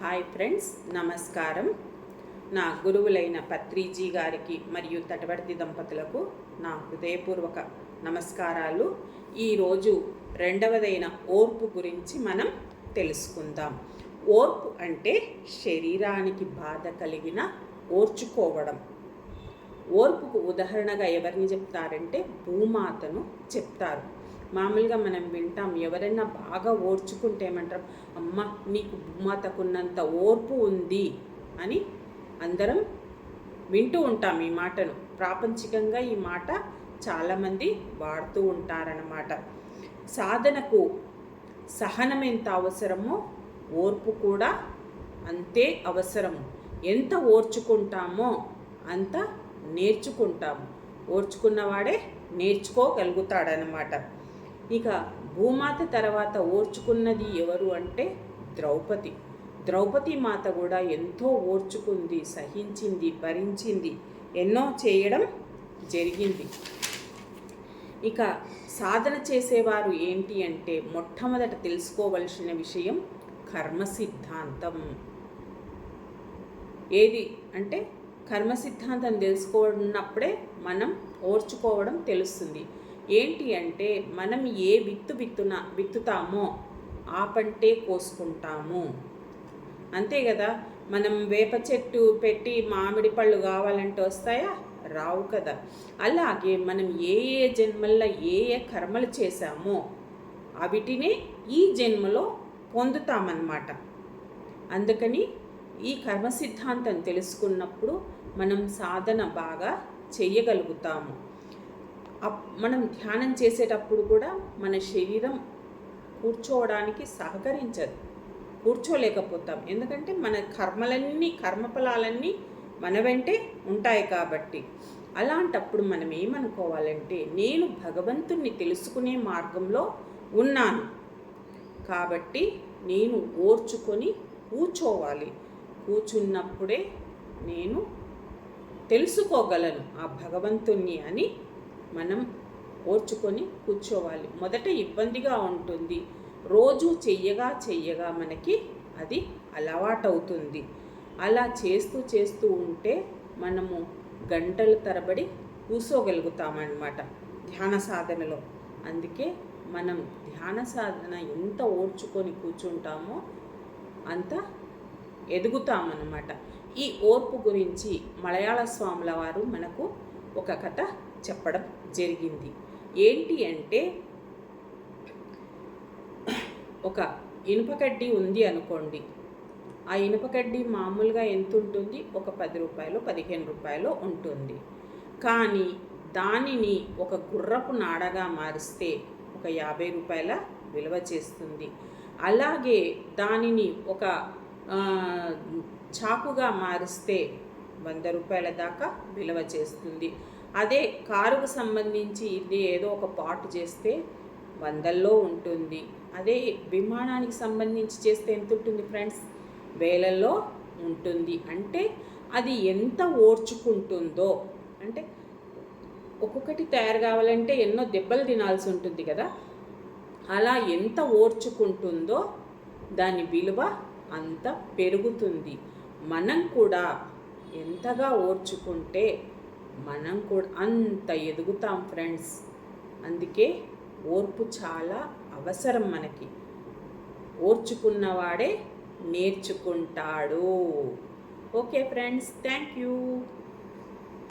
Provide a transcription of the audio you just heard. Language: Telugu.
హాయ్ ఫ్రెండ్స్, నమస్కారం. నా గురువులైన పత్రిజీ గారికి మరియు తటవర్తి దంపతులకు నా హృదయపూర్వక నమస్కారాలు. ఈరోజు రెండవదైన ఓర్పు గురించి మనం తెలుసుకుందాం. ఓర్పు అంటే శరీరానికి బాధ కలిగిన ఓర్చుకోవడం. ఓర్పుకు ఉదాహరణగా ఎవరిని చెప్తారంటే భూమాతను చెప్తారు. మామూలుగా మనం వింటాం, ఎవరైనా బాగా ఓర్చుకుంటే ఏమంటారు, అమ్మ నీకు భూమాతకున్నంత ఓర్పు ఉంది అని అందరం వింటూ ఉంటాం ఈ మాటను. ప్రాపంచికంగా ఈ మాట చాలామంది వాడుతూ ఉంటారన్నమాట. సాధనకు సహనం ఎంత అవసరమో ఓర్పు కూడా అంతే అవసరము. ఎంత ఓర్చుకుంటామో అంత నేర్చుకుంటాము. ఓర్చుకున్నవాడే నేర్చుకోగలుగుతాడనమాట. ఇక భూమాత తర్వాత ఓర్చుకున్నది ఎవరు అంటే ద్రౌపది మాత కూడా ఎంతో ఓర్చుకుంది, సహించింది, భరించింది, ఎన్నో చేయడం జరిగింది. ఇక సాధన చేసేవారు ఏంటి అంటే మొట్టమొదట తెలుసుకోవలసిన విషయం కర్మ సిద్ధాంతం. ఏది అంటే కర్మ సిద్ధాంతం తెలుసుకున్నప్పుడే మనం ఓర్చుకోవడం తెలుస్తుంది. ఏంటి అంటే మనం ఏ విత్తుతామో ఆ పంటే కోసుకుంటాము, అంతే కదా. మనం వేప చెట్టు పెట్టి మామిడి పళ్ళు కావాలంటే వస్తాయా? రావు కదా. అలాగే మనం ఏ జన్మల్లో ఏ కర్మలు చేశామో అవిటినే ఈ జన్మలో పొందుతామన్నమాట. అందుకని ఈ కర్మ సిద్ధాంతం తెలుసుకున్నప్పుడు మనం సాధన బాగా చేయగలుగుతాము. మనం ధ్యానం చేసేటప్పుడు కూడా మన శరీరం కూర్చోవడానికి సహకరించదు, కూర్చోలేకపోతాం. ఎందుకంటే మన కర్మఫలాలన్నీ మన వెంటే ఉంటాయి కాబట్టి. అలాంటప్పుడు మనం ఏమనుకోవాలంటే నేను భగవంతుణ్ణి తెలుసుకునే మార్గంలో ఉన్నాను కాబట్టి నేను ఓర్చుకొని కూర్చోవాలి. కూర్చున్నప్పుడే నేను తెలుసుకోగలను ఆ భగవంతుణ్ణి అని మనం ఓర్చుకొని కూర్చోవాలి. మొదట ఇబ్బందిగా ఉంటుంది, రోజు చెయ్యగా మనకి అది అలవాటవుతుంది. అలా చేస్తూ ఉంటే మనము గంటల తరబడి కూర్చోగలుగుతామన్నమాట ధ్యాన సాధనలో. అందుకే మనం ధ్యాన సాధన ఎంత ఓర్చుకొని కూర్చుంటామో అంత ఎదుగుతామన్నమాట. ఈ ఓర్పు గురించి మలయాళ స్వాముల వారు మనకు ఒక కథ చెప్పడం జరిగింది. ఏంటి అంటే ఒక ఇనుపకడ్డీ ఉంది అనుకోండి. ఆ ఇనుపకడ్డీ మామూలుగా ఎంత ఉంటుంది? ఒక 10 రూపాయలు 15 రూపాయలు ఉంటుంది. కానీ దానిని ఒక గుర్రపు నాడగా మారిస్తే ఒక 50 రూపాయల విలువ చేస్తుంది. అలాగే దానిని ఒక చాకుగా మారిస్తే 100 రూపాయల దాకా విలువ చేస్తుంది. అదే కారుకు సంబంధించి ఇది ఏదో ఒక పార్ట్ చేస్తే 100ల్లో ఉంటుంది. అదే విమానానికి సంబంధించి చేస్తే ఎంత ఉంటుంది ఫ్రెండ్స్? 1000ల్లో ఉంటుంది. అంటే అది ఎంత ఓర్చుకుంటుందో, అంటే ఒక్కొక్కటి తయారు కావాలంటే ఎన్నో దెబ్బలు తినాల్సి ఉంటుంది కదా. అలా ఎంత ఓర్చుకుంటుందో దాని విలువ అంత పెరుగుతుంది. మనం కూడా ఎంతగా ఓర్చుకుంటే మనం కూడా అంత ఎదుగుతాం ఫ్రెండ్స్. అందుకే ఓర్పు చాలా అవసరం మనకి. ఓర్చుకున్నవాడే నేర్చుకుంటాడు. Okay friends, thank you.